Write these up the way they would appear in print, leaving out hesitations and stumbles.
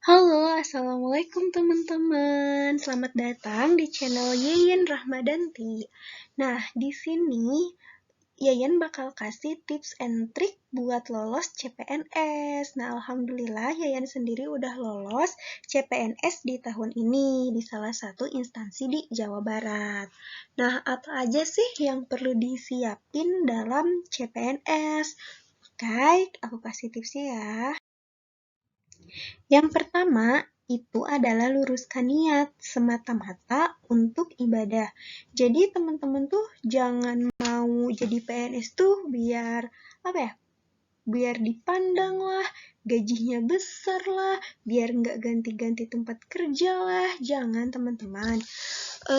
Halo, Assalamualaikum teman-teman. Selamat datang di channel Yeyen Rahmadanti. Nah, di sini Yeyen bakal kasih tips and trik buat lolos CPNS. Nah, Alhamdulillah Yeyen sendiri udah lolos CPNS di tahun ini di salah satu instansi di Jawa Barat. Nah, apa aja sih yang perlu disiapin dalam CPNS? Oke, aku kasih tipsnya ya. Yang pertama, itu adalah luruskan niat semata-mata untuk ibadah. Jadi teman-teman tuh jangan mau jadi PNS tuh biar apa ya? Biar dipandang lah, gajinya besar lah, biar nggak ganti-ganti tempat kerja lah. Jangan teman-teman.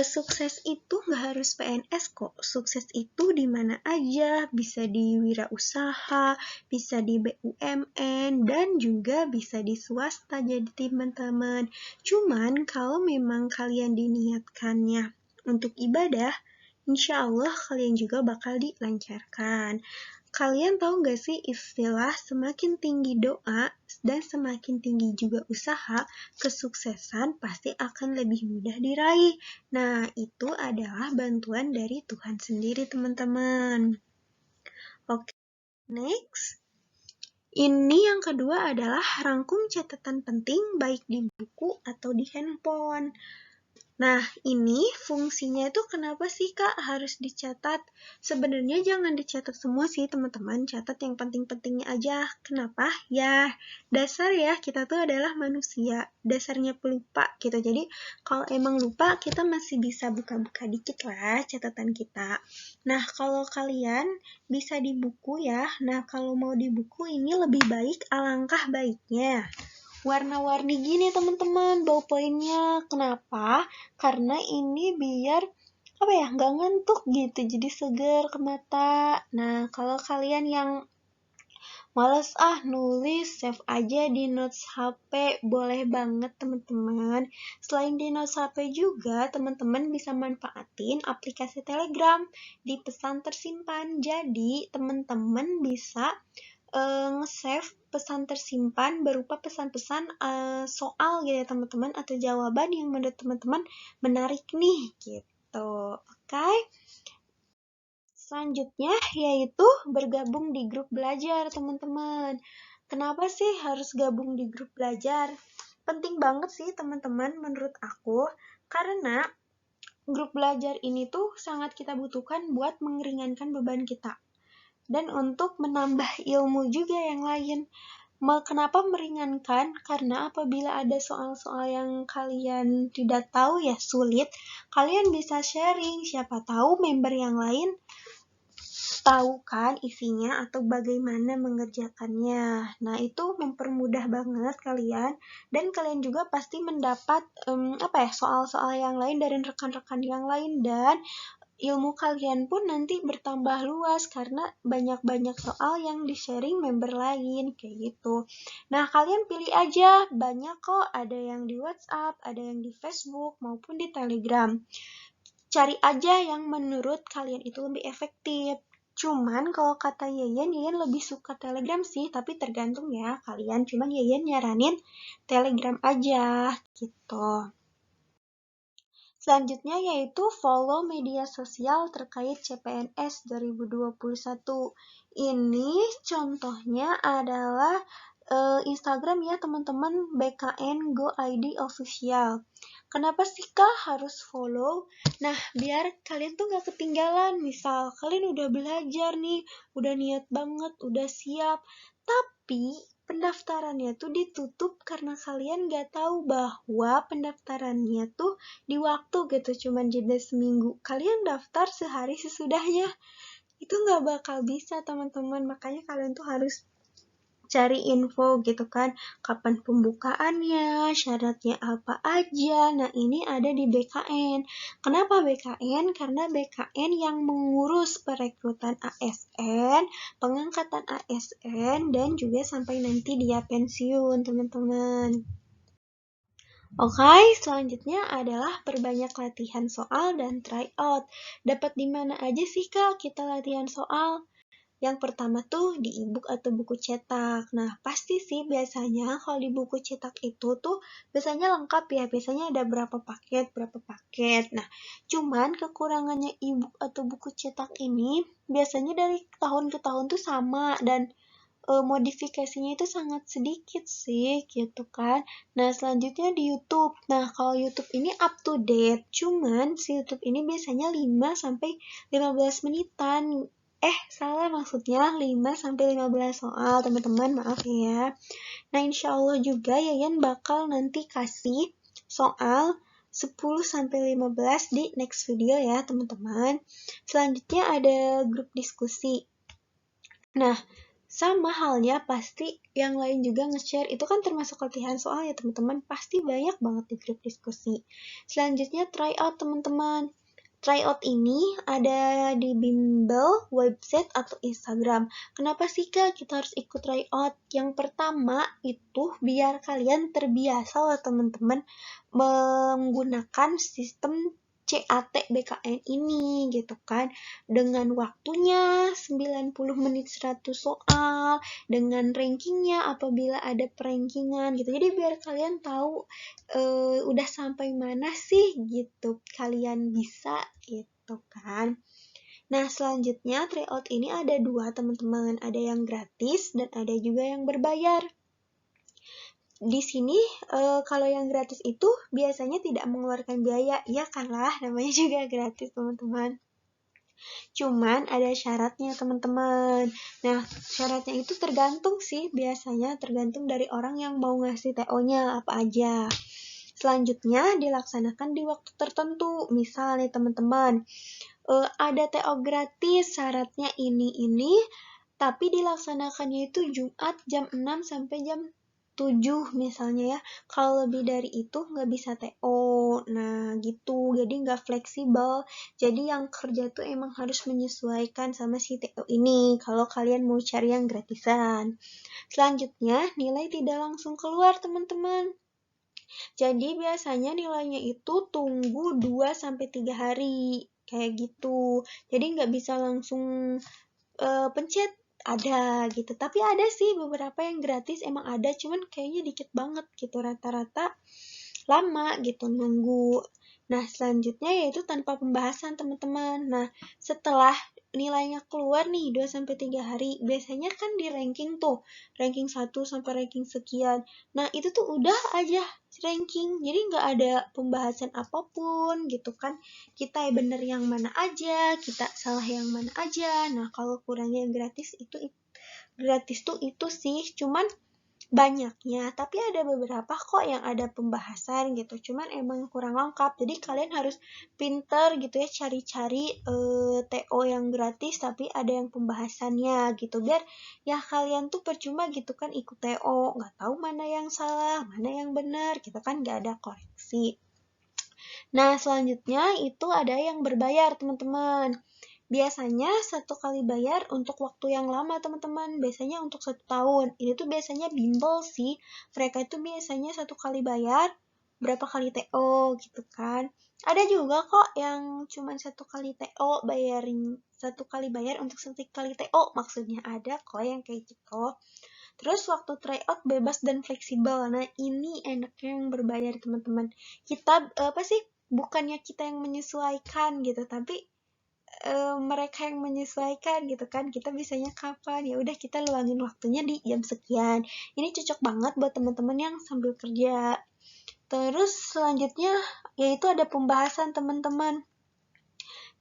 Sukses itu nggak harus PNS kok. Sukses itu di mana aja, bisa di wirausaha, bisa di BUMN, dan juga bisa di swasta jadi teman-teman. Cuman kalau memang kalian diniatkannya untuk ibadah, insya Allah kalian juga bakal dilancarkan. Kalian tahu nggak sih istilah semakin tinggi doa dan semakin tinggi juga usaha, kesuksesan pasti akan lebih mudah diraih. Nah, itu adalah bantuan dari Tuhan sendiri, teman-teman. Oke, next. Ini yang kedua adalah rangkum catatan penting baik di buku atau di handphone. Nah, ini fungsinya itu kenapa sih Kak harus dicatat? Sebenarnya jangan dicatat semua sih teman-teman, catat yang penting-pentingnya aja. Kenapa? Ya, dasar ya, kita tuh adalah manusia, dasarnya pelupa gitu. Jadi, kalau emang lupa, kita masih bisa buka-buka dikit lah catatan kita. Nah, kalau kalian bisa di buku ya, nah kalau mau di buku ini lebih baik, alangkah baiknya warna-warni gini teman-teman ballpointnya. Kenapa? Karena ini biar apa ya, nggak ngantuk gitu, jadi seger ke mata. Nah, kalau kalian yang males nulis, save aja di notes HP, boleh banget teman-teman. Selain di notes HP juga, teman-teman bisa manfaatin aplikasi Telegram di pesan tersimpan. Jadi, teman-teman bisa nge-save pesan tersimpan berupa pesan-pesan soal gitu ya teman-teman, atau jawaban yang menurut teman-teman menarik nih gitu. Oke. Selanjutnya yaitu bergabung di grup belajar teman-teman. Kenapa sih harus gabung di grup belajar? Penting banget sih teman-teman menurut aku, karena grup belajar ini tuh sangat kita butuhkan buat meringankan beban kita dan untuk menambah ilmu juga yang lain. Kenapa meringankan? Karena apabila ada soal-soal yang kalian tidak tahu ya sulit, kalian bisa sharing, siapa tahu member yang lain tahu kan isinya atau bagaimana mengerjakannya. Nah, itu mempermudah banget kalian, dan kalian juga pasti mendapat soal-soal yang lain dari rekan-rekan yang lain, dan ilmu kalian pun nanti bertambah luas karena banyak-banyak soal yang di-sharing member lain, kayak gitu. Nah, kalian pilih aja, banyak kok, ada yang di WhatsApp, ada yang di Facebook, maupun di Telegram. Cari aja yang menurut kalian itu lebih efektif. Cuman kalau kata Yeyen lebih suka Telegram sih, tapi tergantung ya kalian. Cuman Yeyen nyaranin Telegram aja, gitu. Selanjutnya yaitu follow media sosial terkait CPNS 2021. Ini contohnya adalah Instagram ya teman-teman, BKN Go ID Official. Kenapa sih Kak harus follow? Nah, biar kalian tuh gak ketinggalan. Misal kalian udah belajar nih, udah niat banget, udah siap, tapi pendaftarannya tuh ditutup karena kalian gak tahu bahwa pendaftarannya tuh di waktu gitu, cuman jeda seminggu. Kalian daftar sehari sesudahnya, itu gak bakal bisa teman-teman. Makanya kalian tuh harus cari info gitu kan, kapan pembukaannya, syaratnya apa aja. Nah, ini ada di BKN. Kenapa BKN? Karena BKN yang mengurus perekrutan ASN, pengangkatan ASN, dan juga sampai nanti dia pensiun, teman-teman. Oke, selanjutnya adalah perbanyak latihan soal dan try out. Dapat di mana aja sih Kak kita latihan soal? Yang pertama tuh di e-book atau buku cetak. Nah, pasti sih biasanya kalau di buku cetak itu tuh biasanya lengkap ya. Biasanya ada berapa paket. Nah, cuman kekurangannya e-book atau buku cetak ini biasanya dari tahun ke tahun tuh sama dan modifikasinya itu sangat sedikit sih gitu kan. Nah, selanjutnya di YouTube. Nah, kalau YouTube ini up to date, cuman si YouTube ini biasanya 5 sampai 15 menitan. Salah maksudnya 5 sampai 15 soal, teman-teman, maaf ya. Nah, insya Allah juga Yayan bakal nanti kasih soal 10 sampai 15 di next video ya, teman-teman. Selanjutnya ada grup diskusi. Nah, sama halnya pasti yang lain juga nge-share, itu kan termasuk latihan soal ya teman-teman, pasti banyak banget di grup diskusi. Selanjutnya tryout teman-teman. Tryout ini ada di bimbel, website, atau Instagram. Kenapa sih Kak kita harus ikut tryout? Yang pertama itu biar kalian terbiasa loh teman-teman menggunakan sistem CAT BKN ini gitu kan, dengan waktunya 90 menit 100 soal, dengan rankingnya apabila ada perankingan gitu. Jadi biar kalian tahu udah sampai mana sih gitu kalian bisa gitu kan. Nah, selanjutnya tryout ini ada 2 teman-teman, ada yang gratis dan ada juga yang berbayar. Di sini kalau yang gratis itu biasanya tidak mengeluarkan biaya, ya kan lah, namanya juga gratis teman-teman. Cuman ada syaratnya teman-teman. Nah, syaratnya itu tergantung sih, biasanya tergantung dari orang yang mau ngasih TO-nya apa aja. Selanjutnya dilaksanakan di waktu tertentu. Misal nih teman-teman, ada TO gratis, syaratnya ini, tapi dilaksanakannya itu Jumat jam 6 sampai jam 7 misalnya ya. Kalau lebih dari itu nggak bisa TO. Nah gitu, jadi nggak fleksibel. Jadi yang kerja tuh emang harus menyesuaikan sama si TO ini kalau kalian mau cari yang gratisan. Selanjutnya, nilai tidak langsung keluar teman-teman. Jadi biasanya nilainya itu tunggu 2-3 hari. Kayak gitu. Jadi nggak bisa langsung pencet ada gitu, tapi ada sih beberapa yang gratis emang ada, cuman kayaknya dikit banget gitu, rata-rata lama gitu nunggu. Nah, selanjutnya yaitu tanpa pembahasan teman-teman. Nah, setelah nilainya keluar nih 2-3 hari, biasanya kan di ranking tuh, ranking 1 sampai ranking sekian. Nah, itu tuh udah aja ranking, jadi nggak ada pembahasan apapun gitu kan. Kita bener yang mana aja, kita salah yang mana aja. Nah, kalau kurangnya gratis tuh itu sih, cuman banyaknya, tapi ada beberapa kok yang ada pembahasan gitu, cuman emang kurang lengkap. Jadi kalian harus pinter gitu ya, cari-cari TO yang gratis tapi ada yang pembahasannya gitu, biar ya kalian tuh percuma gitu kan ikut TO nggak tahu mana yang salah mana yang benar gitu kan, nggak ada koreksi. Nah, selanjutnya itu ada yang berbayar teman-teman. Biasanya 1 kali bayar untuk waktu yang lama teman-teman, biasanya untuk 1 tahun. Ini tuh biasanya bimbel sih, mereka itu biasanya 1 kali bayar, berapa kali TO gitu kan. Ada juga kok yang cuma 1 kali TO, bayarin 1 kali bayar untuk 1 kali TO, maksudnya ada kok yang kayak gitu. Terus waktu tryout bebas dan fleksibel. Nah, ini enaknya yang berbayar teman-teman. Kita bukannya kita yang menyesuaikan gitu, tapi mereka yang menyesuaikan gitu kan, kita bisanya kapan, ya udah kita luangin waktunya di jam sekian. Ini cocok banget buat teman-teman yang sambil kerja. Terus selanjutnya yaitu ada pembahasan teman-teman.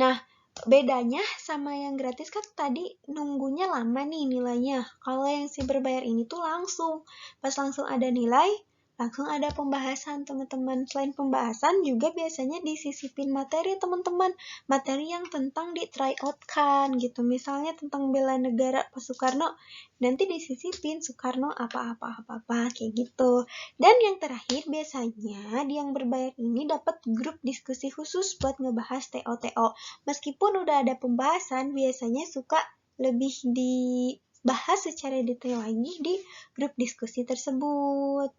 Nah, bedanya sama yang gratis kan tadi nunggunya lama nih nilainya. Kalau yang si berbayar ini tuh langsung, pas langsung ada nilai, langsung ada pembahasan teman-teman. Selain pembahasan juga biasanya disisipin materi teman-teman, materi yang tentang di tryout kan gitu. Misalnya tentang bela negara Pak Soekarno, nanti disisipin Soekarno apa-apa kayak gitu. Dan yang terakhir biasanya di yang berbayar ini dapat grup diskusi khusus buat ngebahas TO. Meskipun udah ada pembahasan, biasanya suka lebih dibahas secara detail lagi di grup diskusi tersebut.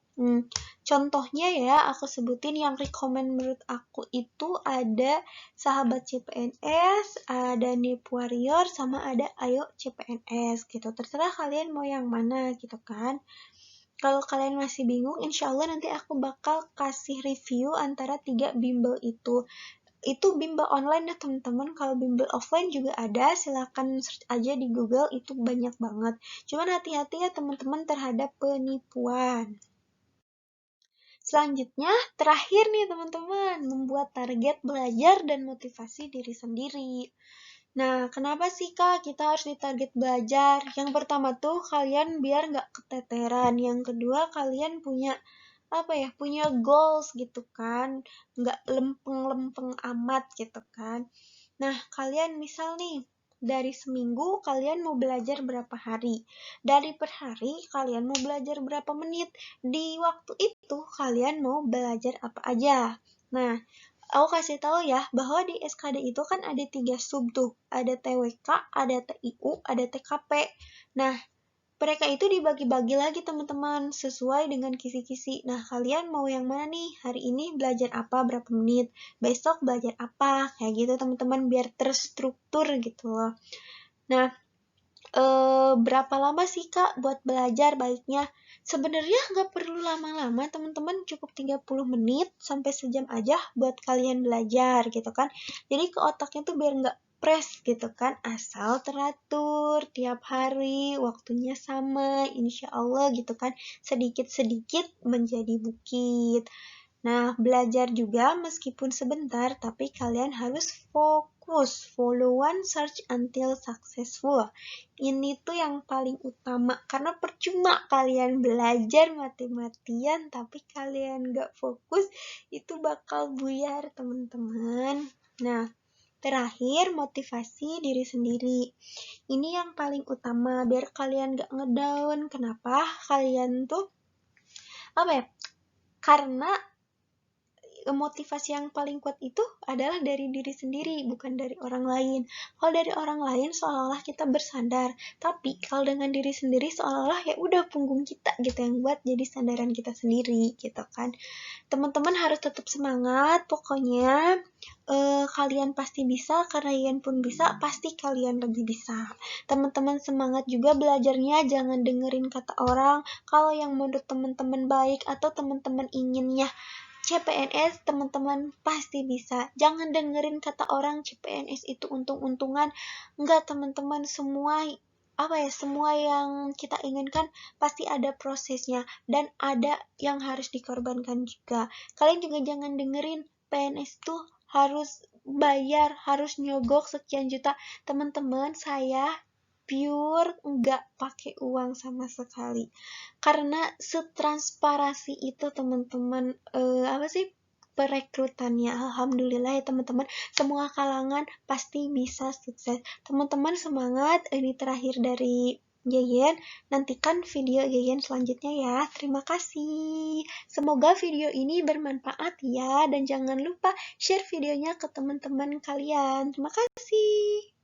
Contohnya ya, aku sebutin yang rekomend menurut aku itu ada Sahabat CPNS, ada Nip Warrior, sama ada Ayo CPNS gitu. Terserah kalian mau yang mana gitu kan. Kalau kalian masih bingung, insya Allah nanti aku bakal kasih review antara 3 bimbel itu. Itu bimbel online ya teman-teman. Kalau bimbel offline juga ada, silakan search aja di Google, itu banyak banget. Cuman hati-hati ya teman-teman terhadap penipuan. Selanjutnya, terakhir nih teman-teman, membuat target belajar dan motivasi diri sendiri. Nah, kenapa sih Kak kita harus ditarget belajar? Yang pertama tuh kalian biar nggak keteteran. Yang kedua kalian punya punya goals gitu kan, nggak lempeng-lempeng amat gitu kan. Nah, kalian misal nih, dari seminggu kalian mau belajar berapa hari, dari per hari kalian mau belajar berapa menit, di waktu itu kalian mau belajar apa aja. Nah, aku kasih tahu ya, bahwa di SKD itu kan ada 3 sub tuh, ada TWK, ada TIU, ada TKP. Nah, mereka itu dibagi-bagi lagi teman-teman, sesuai dengan kisi-kisi. Nah, kalian mau yang mana nih? Hari ini belajar apa, berapa menit? Besok belajar apa? Kayak gitu teman-teman, biar terstruktur gitu loh. Nah, berapa lama sih Kak buat belajar baiknya? Sebenarnya nggak perlu lama-lama teman-teman, cukup 30 menit sampai sejam aja buat kalian belajar gitu kan. Jadi ke otaknya tuh biar nggak press gitu kan, asal teratur tiap hari, waktunya sama, insya Allah gitu kan, sedikit-sedikit menjadi bukit. Nah, belajar juga meskipun sebentar, tapi kalian harus fokus, follow one search until successful. Ini tuh yang paling utama, karena percuma kalian belajar mati-matian, tapi kalian gak fokus, itu bakal buyar teman-teman. Nah, terakhir, motivasi diri sendiri. Ini yang paling utama, biar kalian gak ngedown. Kenapa? Kalian tuh, karena motivasi yang paling kuat itu adalah dari diri sendiri, bukan dari orang lain. Kalau dari orang lain seolah-olah kita bersandar, tapi kalau dengan diri sendiri seolah-olah ya udah punggung kita gitu yang buat jadi sandaran kita sendiri gitu kan. Teman-teman harus tetap semangat, pokoknya kalian pasti bisa, kalian pun bisa, pasti kalian lebih bisa. Teman-teman semangat juga belajarnya, jangan dengerin kata orang. Kalau yang menurut teman-teman baik atau teman-teman inginnya CPNS, teman-teman pasti bisa. Jangan dengerin kata orang CPNS itu untung-untungan. Enggak teman-teman, semua yang kita inginkan pasti ada prosesnya dan ada yang harus dikorbankan juga. Kalian juga jangan dengerin PNS tuh harus bayar, harus nyogok sekian juta. Teman-teman, saya pure nggak pakai uang sama sekali, karena setransparasi itu teman-teman. Perekrutannya, alhamdulillah ya teman-teman, semua kalangan pasti bisa sukses. Teman-teman semangat, ini terakhir dari Yeyen. Nantikan video Yeyen selanjutnya ya. Terima kasih. Semoga video ini bermanfaat ya, dan jangan lupa share videonya ke teman-teman kalian. Terima kasih.